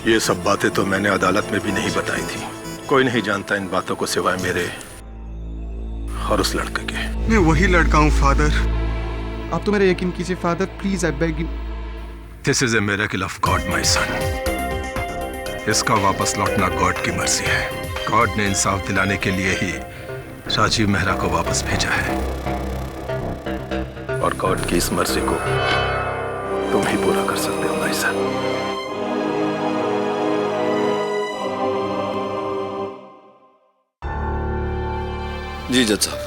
ये सब बातें तो मैंने अदालत में भी नहीं बताई थी। कोई नहीं जानता इन बातों को सिवाय मेरे और उस लड़के के। मैं वही लड़का हूँ फादर। आप तो मेरा यकीन कीजिए father, please I beg you. This is a miracle of God my son. इसका वापस लौटना गॉड की मर्जी है। गॉड ने इंसाफ दिलाने के लिए ही राजीव मेहरा को वापस भेजा है, और गॉड की इस मर्जी को तुम ही पूरा कर सकते हो भाई साहब। जी जज साहब।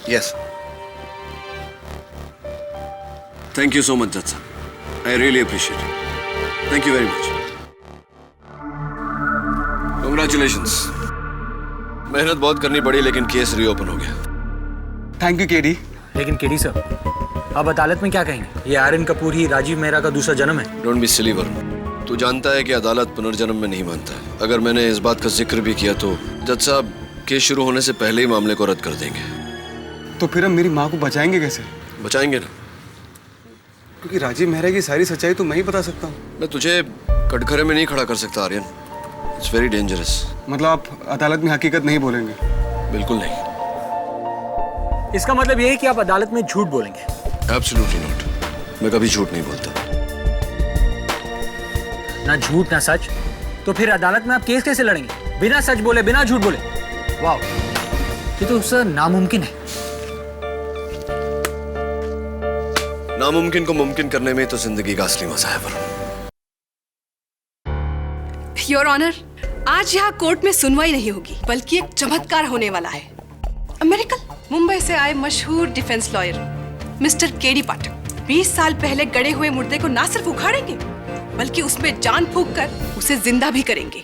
Yes, thank you so much जज साहब, I really appreciate it. Thank you very much. Congratulations. मेहनत बहुत करनी पड़ी लेकिन केस रीओपन हो गया। Thank you KD. लेकिन केडी सर, अब अदालत में क्या कहेंगे? ये आर्यन कपूर ही राजीव मेहरा का दूसरा जन्म है। Don't be silly Varun. तू जानता है कि अदालत पुनर्जन्म में नहीं मानता है। अगर मैंने इस बात का जिक्र भी किया तो जज साहब केस शुरू होने से पहले ही मामले को रद्द कर देंगे। तो फिर हम मेरी माँ को बचाएंगे कैसे? बचाएंगे ना, क्योंकि राजीव मेहरा की सारी सच्चाई तो मैं ही बता सकता हूँ। मैं तुझे कटघरे में नहीं खड़ा कर सकता आर्यन। It's very dangerous. मतलब आप अदालत में हकीकत नहीं बोलेंगे? बिल्कुल नहीं। इसका मतलब ये है कि आप अदालत में झूठ बोलेंगे? Absolutely not. मैं कभी झूठ नहीं बोलता। ना झूठ ना सच, तो फिर अदालत में आप केस कैसे लड़ेंगे? बिना सच बोले, बिना झूठ बोले? वाह, ये तो सर नामुमकिन है। नामुमकिन को मुमकिन करने में तो जिंदगी का असली मजा है वरुण। योर ऑनर, आज यहाँ कोर्ट में सुनवाई नहीं होगी बल्कि एक चमत्कार होने वाला है। अमेरिकन मुंबई से आए मशहूर डिफेंस लॉयर मिस्टर केडी पाठक 20 साल पहले गड़े हुए मुर्दे को ना सिर्फ उखाड़ेंगे बल्कि उसमें जान फूंक कर उसे जिंदा भी करेंगे।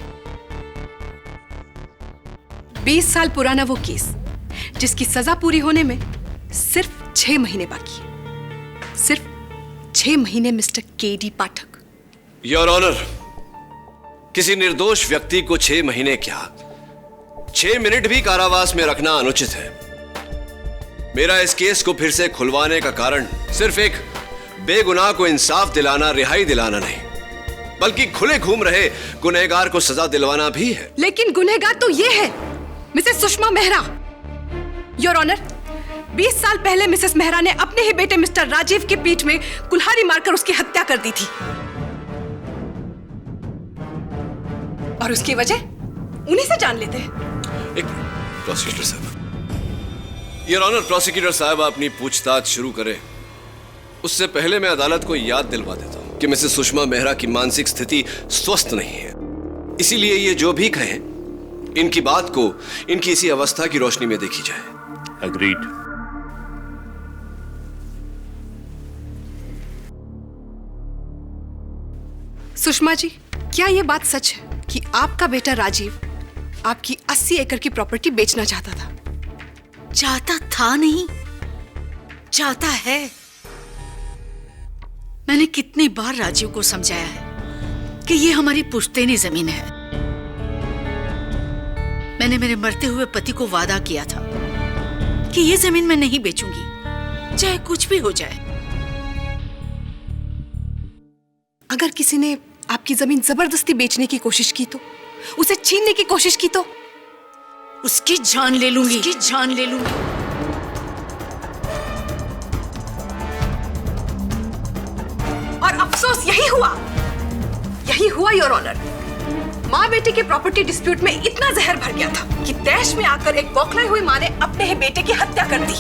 20 साल पुराना वो केस जिसकी सजा पूरी होने में सिर्फ 6 महीने बाकी है। सिर्फ 6 महीने Mr KD Pathak. Your honour, किसी निर्दोष व्यक्ति को 6 महीने क्या 6 मिनट भी कारावास में रखना अनुचित है। मेरा इस केस को फिर से खुलवाने का कारण सिर्फ एक बेगुनाह को इंसाफ दिलाना, रिहाई दिलाना नहीं, बल्कि खुले घूम रहे गुनहगार को सजा दिलवाना भी है। लेकिन गुनहगार तो ये है Mrs Sushma Mehra. Your honour, 20 साल पहले मिसेस मेहरा ने अपने ही बेटे मिस्टर राजीव की पीठ में कुल्हाड़ी मारकर उसकी हत्या कर दी थी, और उसकी वजह उन्हीं से जान लेते हैं। एक प्रोसिक्यूटर साहब, योर ऑनर, प्रोसिक्यूटर साहब अपनी पूछताछ शुरू करें उससे पहले मैं अदालत को याद दिलवा देता हूं कि मिसेस सुषमा मेहरा की मानसिक स्थिति स्वस्थ नहीं है। इसीलिए ये जो भी कहें, इनकी बात को इनकी इसी अवस्था की रोशनी में देखी जाए। अग्रीड। सुषमा जी, क्या यह बात सच है कि आपका बेटा राजीव आपकी 80 एकड़ की प्रॉपर्टी बेचना चाहता था? चाहता था नहीं, चाहता है। मैंने कितनी बार राजीव को समझाया है कि ये हमारी पुश्तैनी जमीन है। मैंने मेरे मरते हुए पति को वादा किया था कि ये जमीन मैं नहीं बेचूंगी, चाहे कुछ भी हो जाए। अगर किसी ने आपकी जमीन जबरदस्ती बेचने की कोशिश की तो, उसे छीनने की कोशिश की तो? उसकी जान ले लूंगी, उसकी जान ले लूंगी। और अफसोस यही हुआ योर ऑनर। माँ बेटे के प्रॉपर्टी डिस्प्यूट में इतना जहर भर गया था कि तैश में आकर एक बौखलाए हुई माँ ने अपने ही बेटे की हत्या कर दी।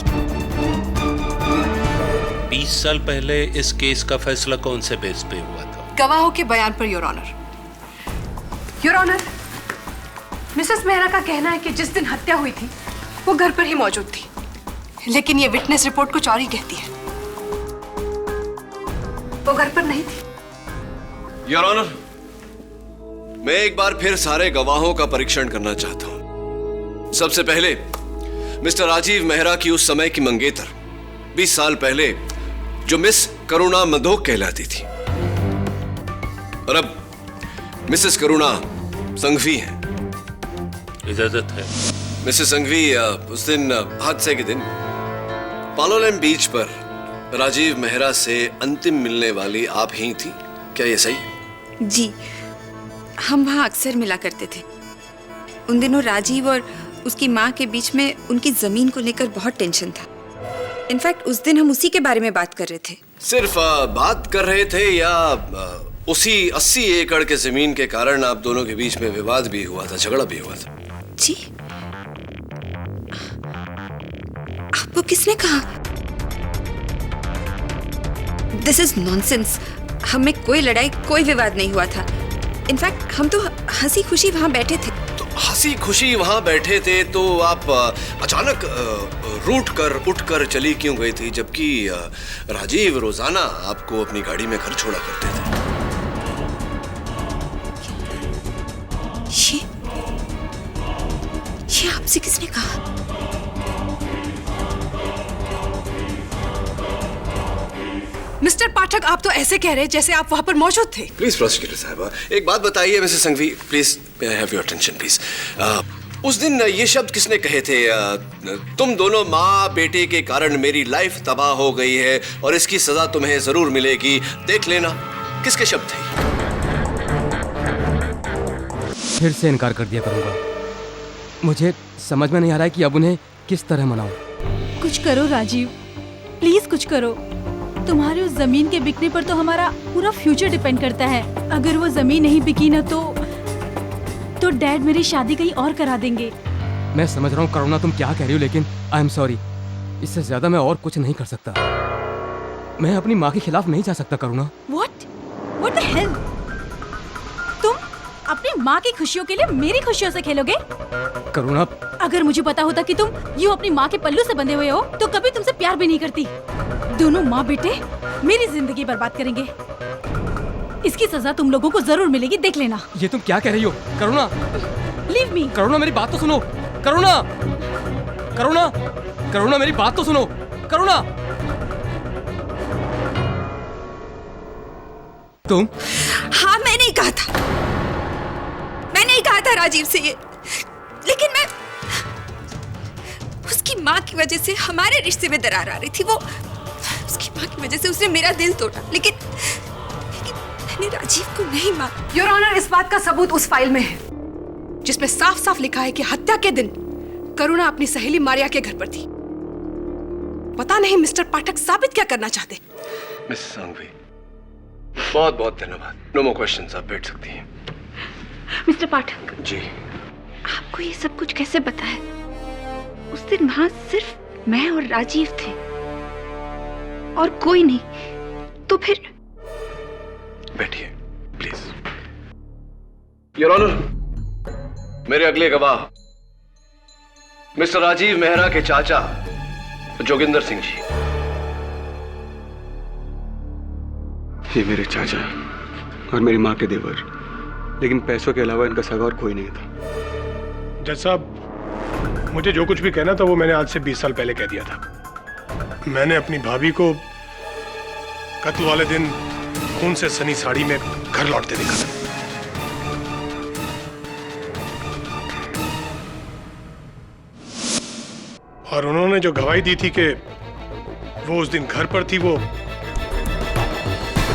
20 साल पहले इस केस का फैसला कौन से बेस पे हुआ था? गवाहों के बयान पर your honour. Your honour, Mrs Mehra का कहना है कि जिस दिन हत्या हुई थी वो घर पर ही मौजूद थी, लेकिन ये विटनेस रिपोर्ट कुछ और ही कहती है। वो घर पर नहीं थी। योर ऑनर, मैं एक बार फिर सारे गवाहों का परीक्षण करना चाहता हूं। सबसे पहले मिस्टर राजीव मेहरा की उस समय की मंगेतर 20 साल पहले जो मिस करुणा मधोक कहलाती थी, और अब मिसेस करुणा संघवी हैं। इजाजत है। मिसेस संघवी, उस दिन हादसे के दिन पालोलेम बीच पर राजीव मेहरा से अंतिम मिलने वाली आप ही थी, क्या ये सही? जी, हम वहाँ अक्सर मिला करते थे। उन दिनों राजीव और उसकी माँ के बीच में उनकी जमीन को लेकर बहुत टेंशन था। इनफैक्ट उस दिन हम उसी के बारे में बात कर रहे थे। सिर्फ बात कर रहे थे या उसी 80 एकड़ के जमीन के कारण आप दोनों के बीच में विवाद भी हुआ था, झगड़ा भी हुआ था? जी, आपको किसने कहा? This is nonsense. हमें कोई लड़ाई, कोई विवाद नहीं हुआ था। इनफैक्ट हम तो हंसी खुशी वहां बैठे थे। तो हंसी खुशी वहां बैठे थे तो आप अचानक उठ कर चली क्यों गई थी, जबकि राजीव रोजाना आपको अपनी गाड़ी में घर छोड़ा करते थे? ये आपसे किसने कहा? मिस्टर पाठक, आप तो ऐसे कह रहे जैसे आप वहां पर मौजूद थे। प्लीज प्रोसिक्यूटर साहब, एक बात बताइए Mrs Sanghvi, please may I have your attention please. उस दिन ये शब्द किसने कहे थे? तुम दोनों माँ बेटे के कारण मेरी लाइफ तबाह हो गई है और इसकी सजा तुम्हें जरूर मिलेगी, देख लेना। किसके शब्द थे? फिर से इनकार कर दिया करूंगा। मुझे समझ में नहीं आ रहा है कि अब उन्हें किस तरह मनाऊं। कुछ करो राजीव, प्लीज कुछ करो। तुम्हारे उस जमीन के बिकने पर तो हमारा पूरा फ्यूचर डिपेंड करता है। अगर वो जमीन नहीं बिकी ना तो डैड मेरी शादी कहीं और करा देंगे। मैं समझ रहा हूँ करुणा तुम क्या कह रही हो, लेकिन आई एम सॉरी, इससे ज्यादा मैं और कुछ नहीं कर सकता। मैं अपनी माँ के खिलाफ नहीं जा सकता करुणा। What the hell? तुम अपनी माँ की खुशियों के लिए मेरी खुशियों से खेलोगे? करुणा, अगर मुझे पता होता कि तुम यूं अपनी माँ के पल्लू से बंधे हुए हो तो कभी तुमसे प्यार भी नहीं करती। दोनों माँ बेटे मेरी जिंदगी बर्बाद करेंगे। इसकी सजा तुम लोगों को जरूर मिलेगी, देख लेना। ये तुम क्या कह रही हो करुणा? Leave me. करुणा मेरी बात तो सुनो। करुणा, करुणा, करुणा मेरी बात तो सुनो। करुणा, तुम? हाँ, मैंने ही कहा था राजीव से ये, लेकिन मैं उसकी माँ की वजह से हमारे रिश्ते में दरार आ रही थी। वो उसकी माँ की वजह से उसने मेरा दिल तोड़ा, लेकिन मैंने राजीव को नहीं माना। योर ऑनर, इस बात का सबूत उस फाइल में है जिसमें साफ साफ लिखा है कि हत्या के दिन करुणा अपनी सहेली मारिया के घर पर थी। पता नहीं मिस्टर पाठक साबित क्या करना चाहते। मिस संघवी, बहुत बहुत धन्यवाद। नो मोर क्वेश्चंस, आप बैठ सकती हैं। मिस्टर पाठक जी, आपको ये सब कुछ कैसे पता है? उस दिन वहां सिर्फ मैं और राजीव थे और कोई नहीं। तो फिर बैठिए प्लीज। योर ऑनर, मेरे अगले गवाह मिस्टर राजीव मेहरा के चाचा जोगिंदर सिंह जी। ये मेरे चाचा और मेरी माँ के देवर, लेकिन पैसों के अलावा इनका सगा और कोई नहीं था। जज साहब, मुझे जो कुछ भी कहना था वो मैंने आज से 20 साल पहले कह दिया था। मैंने अपनी भाभी को कत्ल वाले दिन खून से सनी साड़ी में घर लौटते देखा था। और उन्होंने जो गवाही दी थी कि वो उस दिन घर पर थी, वो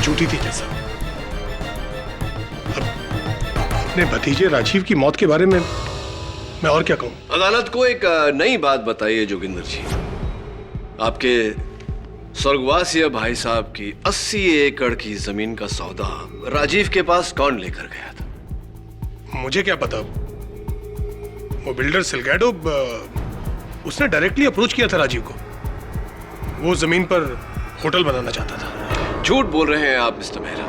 झूठी थी। जैसा अब अपने भतीजे राजीव की मौत के बारे में मैं और क्या कहूं? अदालत को एक नई बात बताइए जोगिंदर जी। आपके स्वर्गवासी भाई साहब की 80 एकड़ की जमीन का सौदा राजीव के पास कौन लेकर गया था? मुझे क्या पता। वो बिल्डर सिलगैडो, उसने डायरेक्टली अप्रोच किया था राजीव को। वो जमीन पर होटल बनाना चाहता था। झूठ बोल रहे हैं आप मिस्टर मेहरा।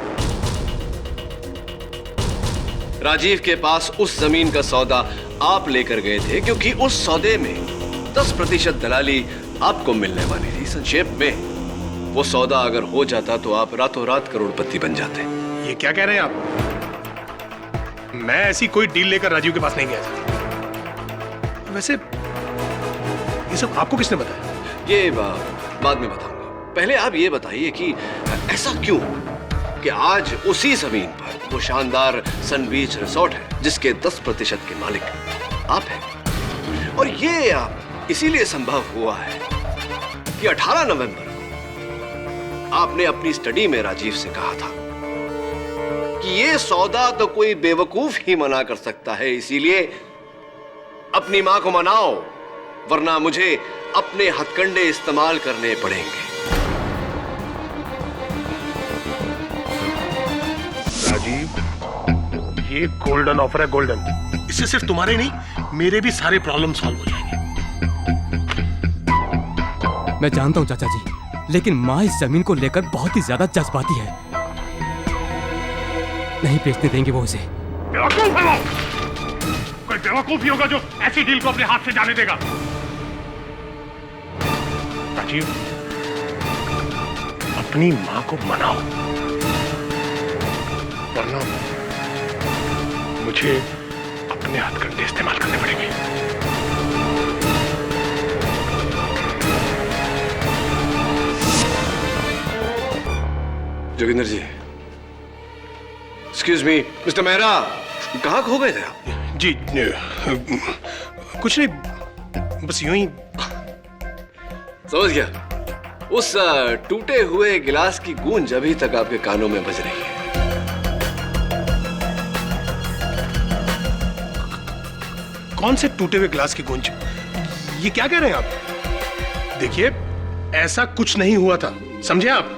राजीव के पास उस जमीन का सौदा आप लेकर गए थे क्योंकि उस सौदे में 10% दलाली आपको मिलने वाली थी। संक्षेप में वो सौदा अगर हो जाता तो आप रातों रात करोड़पति बन जाते। ये क्या कह रहे हैं आप? मैं ऐसी कोई डील लेकर राजीव के पास नहीं गया था। वैसे ये सब आपको किसने बताया? ये बाद में बताऊंगा। पहले आप ये बताइए कि ऐसा क्यों कि आज उसी जमीन पर वो शानदार सन बीच रिसोर्ट है जिसके 10% के मालिक आप हैं। और ये इसीलिए संभव हुआ है कि 18 नवंबर को आपने अपनी स्टडी में राजीव से कहा था कि ये सौदा तो कोई बेवकूफ ही मना कर सकता है, इसीलिए अपनी मां को मनाओ, वरना मुझे अपने हथकंडे इस्तेमाल करने पड़ेंगे। राजीव, ये गोल्डन ऑफर है, गोल्डन। इससे सिर्फ तुम्हारे नहीं, मेरे भी सारे प्रॉब्लम सॉल्व हो जाएंगे। मैं जानता हूं चाचा जी, लेकिन माँ इस जमीन को लेकर बहुत ही ज्यादा जज्बाती है। नहीं बेचने देंगे वो उसे। बेवकूफ है वो। कोई बेवकूफ ही होगा जो ऐसी डील को अपने हाथ से जाने देगा। राजीव, अपनी मां को मनाओ, वरना मुझे अपने हथकंडे इस्तेमाल करने पड़ेंगे। जोगिंदर जी, एक्सक्यूज मी, मिस्टर मेहरा, कहाँ खो गए थे आप? जी कुछ नहीं, बस यूं ही। समझ गया। उस टूटे हुए गिलास की गूंज अभी तक आपके कानों में बज रही है। कौन से टूटे हुए गिलास की गूंज? ये क्या कह रहे हैं आप? देखिए, ऐसा कुछ नहीं हुआ था, समझे आप?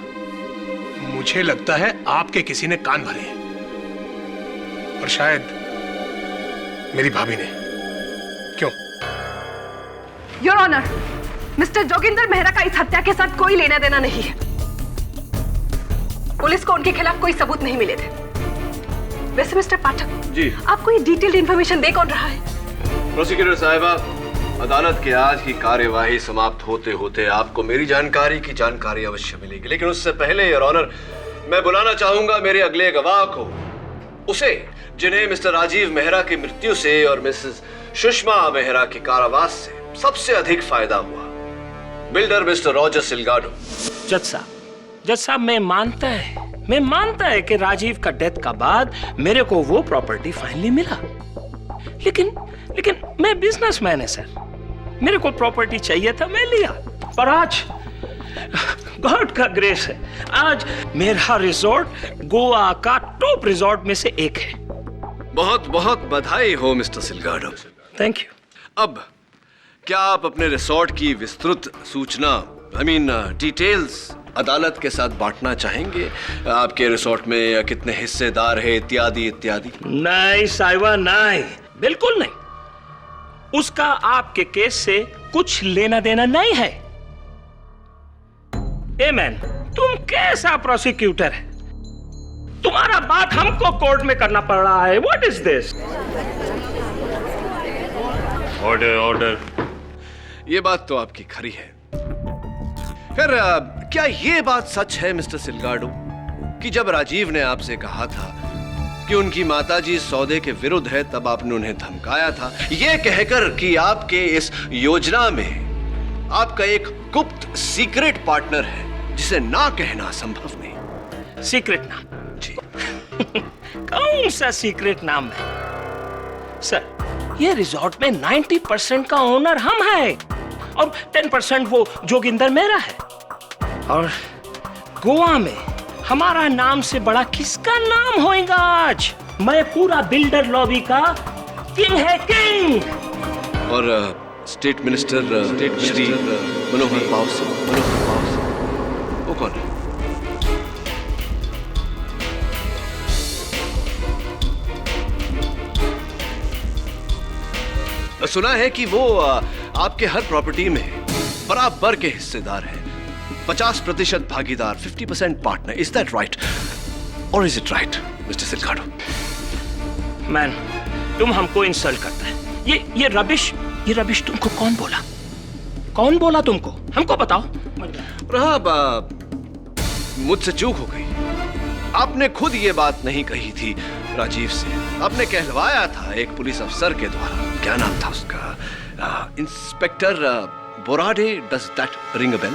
मुझे लगता है आपके किसी ने कान भरे हैं, और शायद मेरी भाभी ने। क्यों? Your honour, Mr Joginder Mehra का इस हत्या के साथ कोई लेना देना नहीं है। पुलिस को उनके खिलाफ कोई सबूत नहीं मिले थे। वैसे मिस्टर पाठक जी, आपको ये डिटेल्ड इंफॉर्मेशन दे कौन रहा है? प्रोसिक्यूटर साहिबा, अदालत के आज की कार्यवाही समाप्त होते होते आपको मेरी जानकारी की जानकारी अवश्य मिलेगी, लेकिन उससे पहले योर ऑनर, मैं बुलाना चाहूंगा मेरे अगले गवाह को, उसे जिन्हें मिस्टर राजीव मेहरा की मृत्यु से और मिसेस सुषमा मेहरा के कारावास से सबसे अधिक फायदा हुआ, बिल्डर मिस्टर रॉजर सिलगाडो। जज साहब, मैं मानता है कि राजीव का डेथ का बाद मेरे को वो प्रॉपर्टी फाइनली मिला, लेकिन मैं बिजनेसमैन है सर, मेरे को प्रॉपर्टी चाहिए था, मैं लिया। पर आज गॉड का ग्रेस है, आज मेरा रिजॉर्ट गोवा का टॉप रिजॉर्ट में से एक है। बहुत बहुत बधाई हो मिस्टर सिलगाडो। Thank you. अब क्या आप अपने रिसोर्ट की विस्तृत सूचना, डिटेल्स अदालत के साथ बांटना चाहेंगे? आपके रिसोर्ट में कितने हिस्सेदार हैं, इत्यादि इत्यादि? नहीं साहिबा, नहीं, बिल्कुल नहीं। उसका आपके केस से कुछ लेना देना नहीं है। ए मैन, तुम कैसा प्रोसिक्यूटर है? तुम्हारा बात हमको कोर्ट में करना पड़ रहा है। What is this? ऑर्डर। ये बात तो आपकी खरी है। फिर क्या ये बात सच है मिस्टर सिलगाडो कि जब राजीव ने आपसे कहा था कि उनकी माताजी सौदे के विरुद्ध है, तब आपने उन्हें धमकाया था, ये कहकर कि आपके इस योजना में आपका एक गुप्त सीक्रेट पार्टनर है जिसे ना कहना संभव नहीं? सीक्रेट नाम? जी। कौन सा सीक्रेट नाम है सर? ये रिजॉर्ट में 90% का ओनर हम हैं और 10% वो जोगिंदर मेहरा है। और गोवा में हमारा नाम से बड़ा किसका नाम होएगा आज? मैं पूरा बिल्डर लॉबी का किंग है, किंग। और स्टेट मिनिस्टर श्री मनोहर पाव सिंह, वो कौन है? सुना है कि वो आपके हर प्रॉपर्टी में बराबर के हिस्सेदार है, 50% भागीदार, 50% पार्टनर। इज दैट राइट और is it right mister Salgado? Man, तुम हमको इंसल्ट करता है। ये रबिश तुमको कौन बोला? कौन बोला तुमको? हमको बताओ। मुझसे चूक हो गई। आपने खुद ये बात नहीं कही थी राजीव से, आपने कहलवाया था एक पुलिस अफसर के द्वारा। क्या नाम था उसका? Inspector Borade. Does that ring a bell?